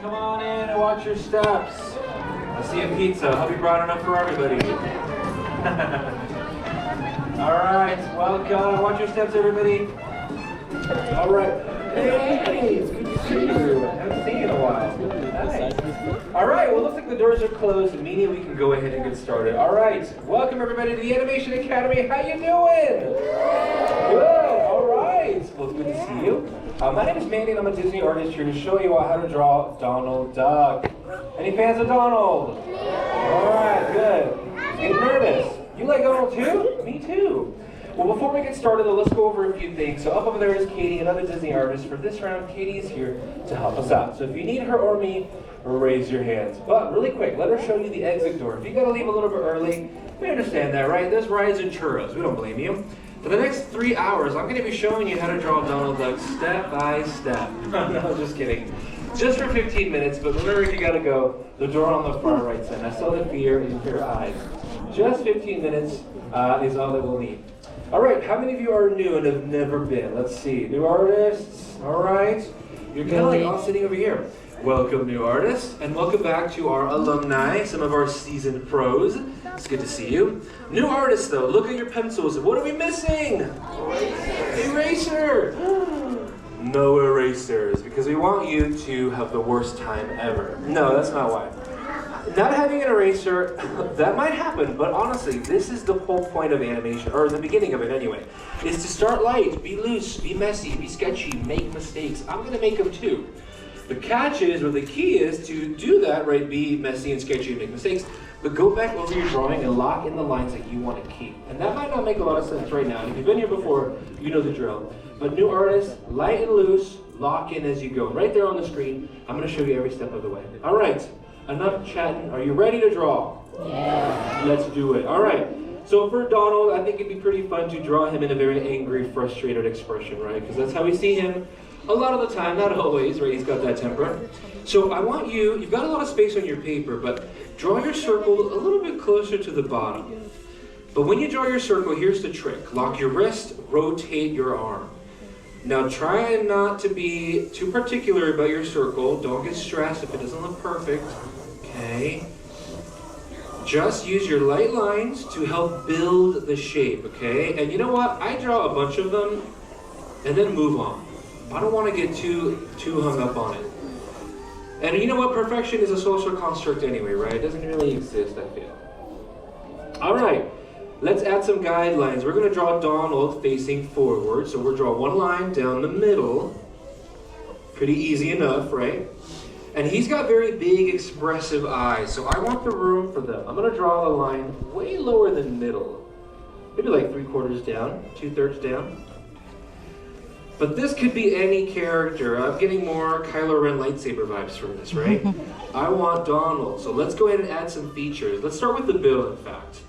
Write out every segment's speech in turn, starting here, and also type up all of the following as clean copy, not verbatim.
come on in and watch your steps. I see a pizza. I hope you brought enough for everybody. All right, welcome. Watch your steps, everybody. All right. Hey, it's good to see you. I haven't seen you in a while. Nice. All right, well, looks like the doors are closed, meaning we can go ahead and get started. All right, welcome everybody to the Animation Academy. How you doing? Good. All right. Well, it's good to see you. My name is Mandy, and I'm a Disney artist here to show you how to draw Donald Duck. Any fans of Donald? All right, good. Get nervous. You like Donald too? Me too. Well, before we get started, let's go over a few things. So up over there is Katie, another Disney artist. For this round, Katie is here to help us out. So if you need her or me, raise your hands. But really quick, let her show you the exit door. If you got to leave a little bit early, we understand that, right? There's rides and churros. We don't blame you. For the next 3 hours, I'm going to be showing you how to draw Donald Duck step by step. No, just kidding. Just for 15 minutes, but remember if you got to go, the door on the far right side. I saw the fear in your eyes. Just 15 minutes is all that we'll need. All right, how many of you are new and have never been? Let's see, new artists, all right. You're kind of like all sitting over here. Welcome, new artists, and welcome back to our alumni, some of our seasoned pros. It's good to see you. New artists, though, look at your pencils. What are we missing? Eraser. No erasers, because we want you to have the worst time ever. No, that's not why. Not having an eraser, that might happen, but honestly, this is the whole point of animation, or the beginning of it anyway, is to start light, be loose, be messy, be sketchy, make mistakes. I'm going to make them too. The catch is, or the key is, to do that, right, be messy and sketchy and make mistakes, but go back over your drawing and lock in the lines that you want to keep. And that might not make a lot of sense right now. If you've been here before, you know the drill. But new artists, light and loose, lock in as you go. Right there on the screen, I'm going to show you every step of the way. All right. Enough chatting. Are you ready to draw? Yeah. Let's do it. All right. So for Donald, I think it'd be pretty fun to draw him in a very angry, frustrated expression, right? Because that's how we see him a lot of the time, not always, right? He's got that temper. So I want you've got a lot of space on your paper, but draw your circle a little bit closer to the bottom. But when you draw your circle, here's the trick. Lock your wrist, rotate your arm. Now try not to be too particular about your circle. Don't get stressed if it doesn't look perfect. Okay. Just use your light lines to help build the shape, okay? And you know what? I draw a bunch of them and then move on. I don't want to get too hung up on it. And you know what? Perfection is a social construct anyway, right? It doesn't really exist, I feel. All right. Let's add some guidelines. We're going to draw Donald facing forward. So we'll draw one line down the middle. Pretty easy enough, right? And he's got very big, expressive eyes. So I want the room for them. I'm going to draw the line way lower than middle. Maybe like 3/4 down, 2/3 down. But this could be any character. I'm getting more Kylo Ren lightsaber vibes from this, right? I want Donald. So let's go ahead and add some features. Let's start with the bill, in fact.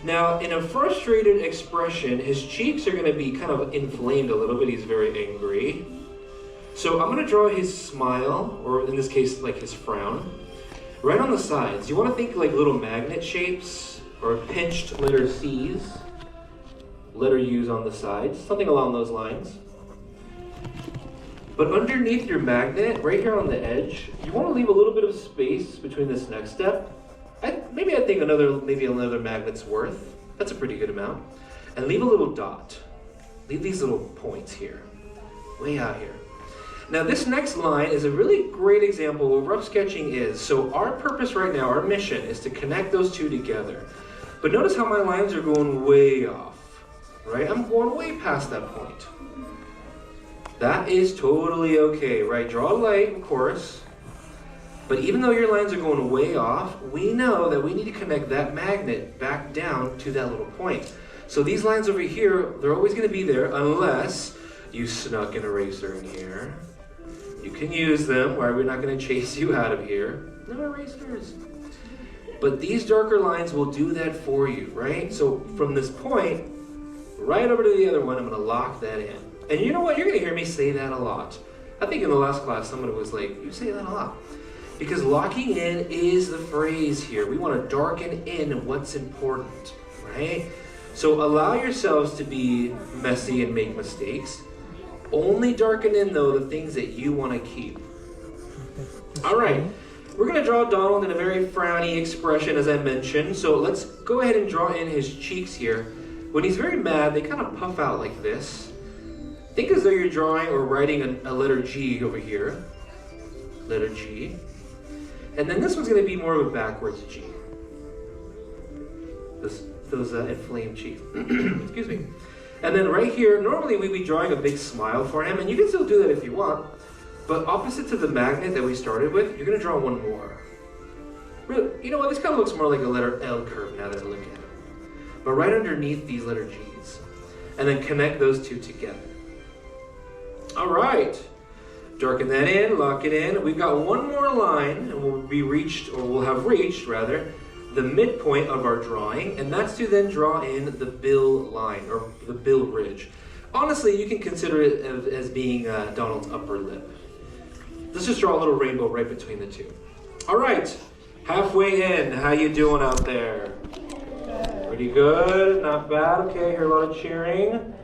Now, in a frustrated expression, his cheeks are going to be kind of inflamed a little bit. He's very angry. So I'm going to draw his smile, or in this case, like his frown, right on the sides. You want to think like little magnet shapes, or pinched letter C's, letter U's on the sides, something along those lines. But underneath your magnet, right here on the edge, you want to leave a little bit of space between this next step. I think another magnet's worth. That's a pretty good amount. And leave a little dot. Leave these little points here, way out here. Now this next line is a really great example of what rough sketching is. So our purpose right now, our mission, is to connect those two together. But notice how my lines are going way off, right? I'm going way past that point. That is totally okay, right? Draw light, of course. But even though your lines are going way off, we know that we need to connect that magnet back down to that little point. So these lines over here, they're always going to be there unless you snuck an eraser in here. You can use them, or we're not going to chase you out of here. No erasers. But these darker lines will do that for you, right? So from this point, right over to the other one, I'm going to lock that in. And you know what? You're going to hear me say that a lot. I think in the last class, someone was like, you say that a lot. Because locking in is the phrase here. We want to darken in what's important, right? So allow yourselves to be messy and make mistakes. Only darken in, though, the things that you want to keep. All right, we're gonna draw Donald in a very frowny expression, as I mentioned. So let's go ahead and draw in his cheeks here. When he's very mad, they kind of puff out like this. Think as though you're drawing or writing a letter G over here. Letter G. And then this one's gonna be more of a backwards G. Those inflamed cheeks. Excuse me. And then right here, normally we'd be drawing a big smile for him, and you can still do that if you want. But opposite to the magnet that we started with, you're gonna draw one more. Really, you know what, this kind of looks more like a letter L curve now that I look at it. But right underneath these letter G's. And then connect those two together. All right, darken that in, lock it in. We've got one more line, and we'll have reached rather, the midpoint of our drawing, and that's to then draw in the bill line, or the bill ridge. Honestly, you can consider it as being Donald's upper lip. Let's just draw a little rainbow right between the two. All right, halfway in. How you doing out there? Pretty good, not bad. Okay, I hear a lot of cheering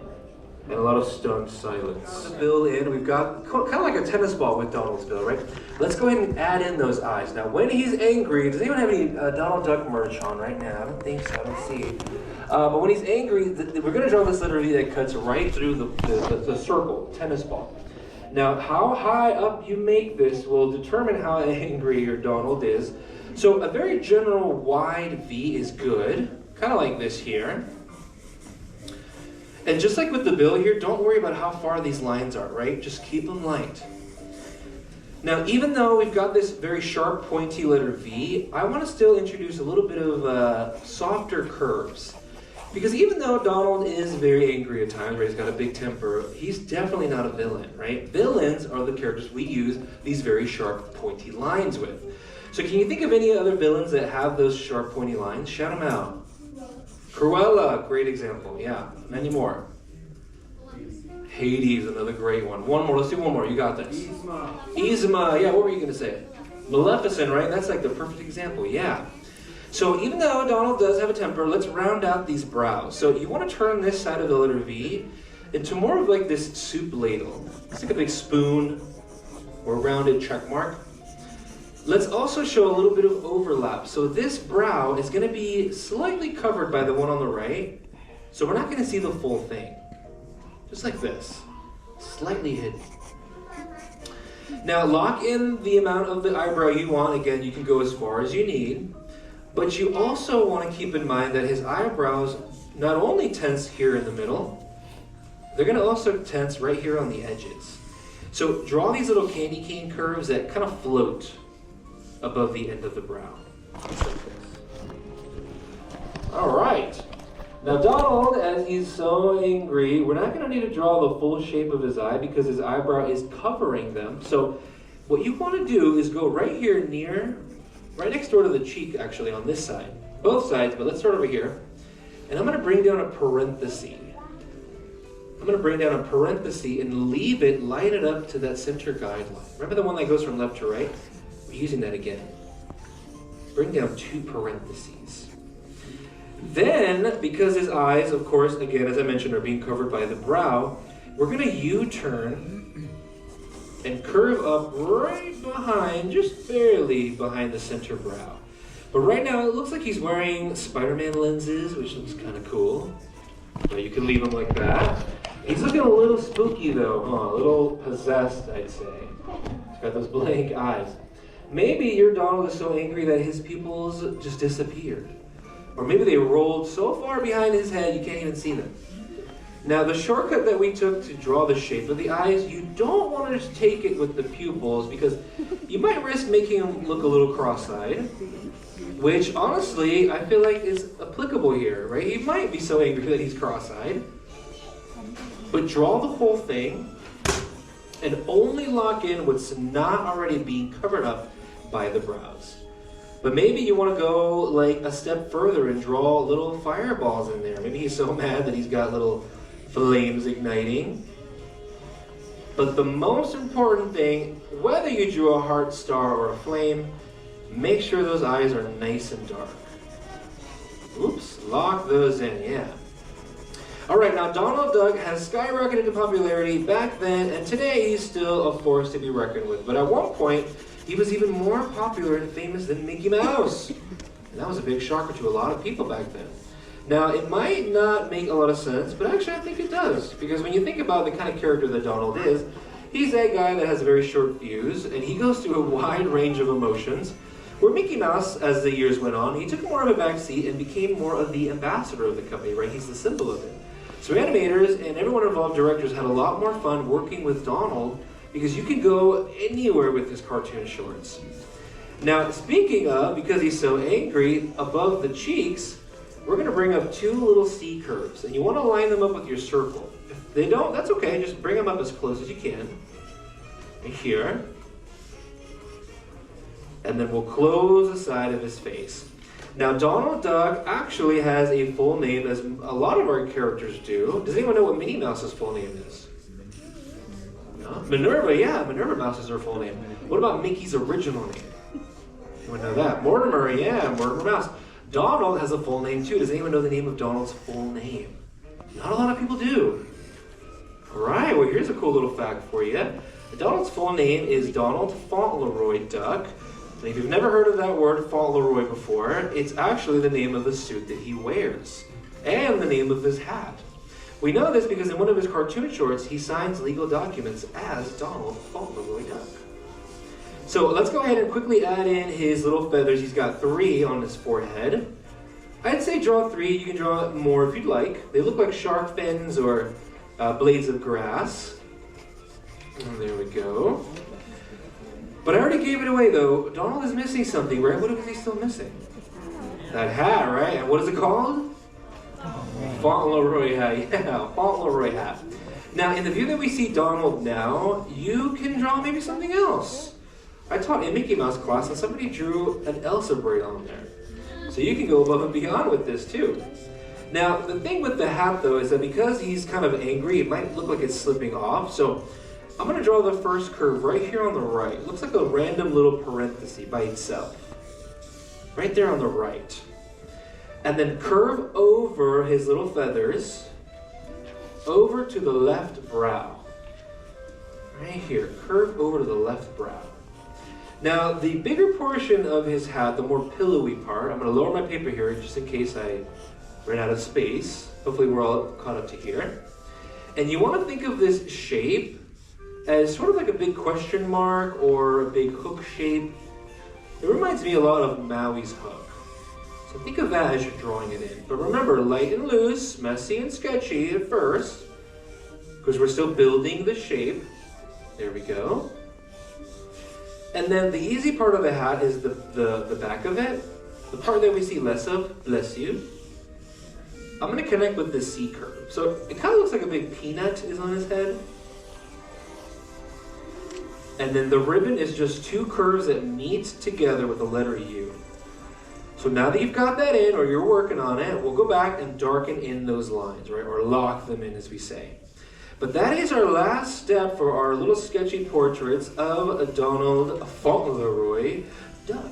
and a lot of stunned silence. The bill in, we've got kind of like a tennis ball with Donald's bill, right? Let's go ahead and add in those eyes. Now, when he's angry, does anyone have any Donald Duck merch on right now? I don't think so, I don't see. But when he's angry, we're gonna draw this letter V that cuts right through the circle, tennis ball. Now, how high up you make this will determine how angry your Donald is. So a very general wide V is good, kind of like this here. And just like with the bill here, don't worry about how far these lines are, right? Just keep them light. Now, even though we've got this very sharp, pointy letter V, I want to still introduce a little bit of softer curves. Because even though Donald is very angry at times, right, he's got a big temper, he's definitely not a villain, right? Villains are the characters we use these very sharp, pointy lines with. So can you think of any other villains that have those sharp, pointy lines? Shout them out. Cruella, great example, yeah. Many more. Hades, another great one. One more, let's do one more, you got this. Yzma, yeah, what were you going to say? Maleficent, right? That's like the perfect example, yeah. So even though Donald does have a temper, let's round out these brows. So you want to turn this side of the letter V into more of like this soup ladle. It's like a big spoon or rounded check mark. Let's also show a little bit of overlap. So this brow is going to be slightly covered by the one on the right. So we're not going to see the full thing. Just like this. Slightly hidden. Now lock in the amount of the eyebrow you want. Again, you can go as far as you need. But you also want to keep in mind that his eyebrows not only tense here in the middle, they're going to also tense right here on the edges. So draw these little candy cane curves that kind of float above the end of the brow. All right. Now Donald, as he's so angry, we're not going to need to draw the full shape of his eye because his eyebrow is covering them. So what you want to do is go right here right next door to the cheek, actually, on this side. Both sides, but let's start over here. And I'm going to bring down a parenthesis. I'm going to bring down a parenthesis and leave it, line it up to that center guideline. Remember the one that goes from left to right? We're using that again. Bring down 2 parentheses. Then, because his eyes, of course, again, as I mentioned, are being covered by the brow, we're going to U-turn and curve up right behind, just barely behind the center brow. But right now, it looks like he's wearing Spider-Man lenses, which looks kind of cool. So you can leave him like that. He's looking a little spooky though, a little possessed, I'd say. He's got those blank eyes. Maybe your Donald is so angry that his pupils just disappeared. Or maybe they rolled so far behind his head you can't even see them. Now the shortcut that we took to draw the shape of the eyes, you don't want to just take it with the pupils because you might risk making him look a little cross-eyed, which honestly I feel like is applicable here, right? He might be so angry that he's cross-eyed, but draw the whole thing and only lock in what's not already being covered up by the brows. But maybe you want to go like a step further and draw little fireballs in there. Maybe he's so mad that he's got little flames igniting. But the most important thing, whether you drew a heart, star, or a flame, make sure those eyes are nice and dark. Oops, lock those in, yeah. All right, now Donald Duck has skyrocketed in popularity back then, and today he's still a force to be reckoned with. But at one point, He was even more popular and famous than Mickey Mouse. And that was a big shocker to a lot of people back then. Now, it might not make a lot of sense, but actually I think it does. Because when you think about the kind of character that Donald is, he's a guy that has very short fuse, and he goes through a wide range of emotions. Where Mickey Mouse, as the years went on, he took more of a back seat and became more of the ambassador of the company, right? He's the symbol of it. So animators and everyone involved, directors, had a lot more fun working with Donald because you can go anywhere with his cartoon shorts. Now, speaking of, because he's so angry, above the cheeks, we're going to bring up two little C curves, and you want to line them up with your circle. If they don't, that's okay, just bring them up as close as you can. Right here. And then we'll close the side of his face. Now, Donald Duck actually has a full name, as a lot of our characters do. Does anyone know what Minnie Mouse's full name is? No? Minerva, yeah, Minerva Mouse is her full name. What about Mickey's original name? Anyone know that? Mortimer, yeah, Mortimer Mouse. Donald has a full name too. Does anyone know the name of Donald's full name? Not a lot of people do. All right, well, here's a cool little fact for you. Donald's full name is Donald Fauntleroy Duck. And if you've never heard of that word, Fauntleroy, before, it's actually the name of the suit that he wears and the name of his hat. We know this because in one of his cartoon shorts, he signs legal documents as Donald Fauntleroy Duck. So let's go ahead and quickly add in his little feathers. He's got 3 on his forehead. I'd say draw 3. You can draw more if you'd like. They look like shark fins or blades of grass. And there we go. But I already gave it away though. Donald is missing something, right? What is he still missing? That hat, right? And what is it called? Fauntleroy hat. Yeah, Fauntleroy hat. Now, in the view that we see Donald now, you can draw maybe something else. I taught in Mickey Mouse class and somebody drew an Elsa braid on there. So you can go above and beyond with this too. Now, the thing with the hat though is that because he's kind of angry, it might look like it's slipping off. So I'm going to draw the first curve right here on the right. It looks like a random little parenthesis by itself. Right there on the right. And then curve over his little feathers, over to the left brow. Right here, curve over to the left brow. Now, the bigger portion of his hat, the more pillowy part, I'm going to lower my paper here just in case I ran out of space. Hopefully we're all caught up to here. And you want to think of this shape as sort of like a big question mark or a big hook shape. It reminds me a lot of Maui's hook. So think of that as you're drawing it in. But remember, light and loose, messy and sketchy at first, because we're still building the shape. There we go. And then the easy part of the hat is the back of it. The part that we see less of, bless you. I'm going to connect with this C curve. So it kind of looks like a big peanut is on his head. And then the ribbon is just 2 curves that meet together with the letter U. So now that you've got that in, or you're working on it, we'll go back and darken in those lines, right? Or lock them in, as we say. But that is our last step for our little sketchy portraits of Donald Fauntleroy Duck.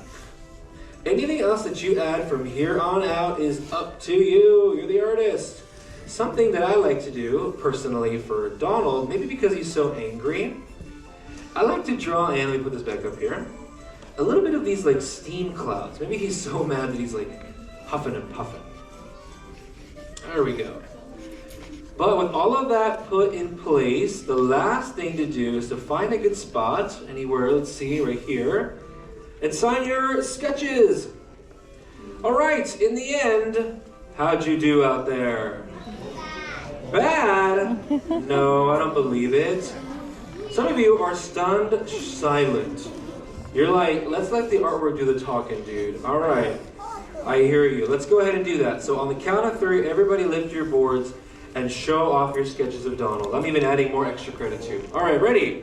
Anything else that you add from here on out is up to you. You're the artist. Something that I like to do, personally, for Donald, maybe because he's so angry, I like to draw, and let me put this back up here, a little bit of these like steam clouds. Maybe he's so mad that he's like huffing and puffing. There we go. But with all of that put in place, the last thing to do is to find a good spot, anywhere, let's see, right here, and sign your sketches. All right, in the end, how'd you do out there? Bad? No, I don't believe it. Some of you are stunned silent. You're like, let's let the artwork do the talking, dude. All right, I hear you. Let's go ahead and do that. So on the count of 3, everybody lift your boards and show off your sketches of Donald. I'm even adding more extra credit too. All right, ready?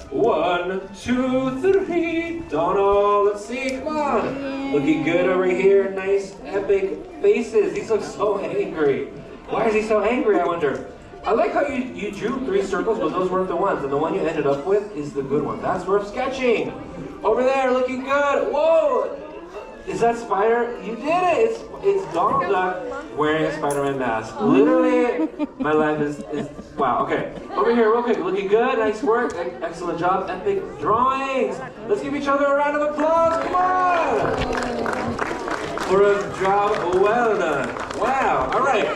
1, 2, 3. Donald, let's see, come on. Looking good over here. Nice, epic faces. These look so angry. Why is he so angry, I wonder? I like how you drew 3 circles, but those weren't the ones. And the one you ended up with is the good one. That's worth sketching. Over there, looking good. Whoa! Is that spider? You did it! It's Donald Duck wearing a Spider-Man mask. Literally, my life is wow. Okay, over here real quick. Looking good, nice work, excellent job, epic drawings. Let's give each other a round of applause, come on! For a job well done. Wow, all right.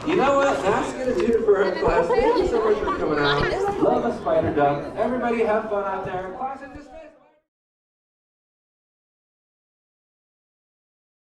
You know what, that's gonna do it for our class. Thank you so much for coming out. Love a spider duck. Everybody have fun out there. Class,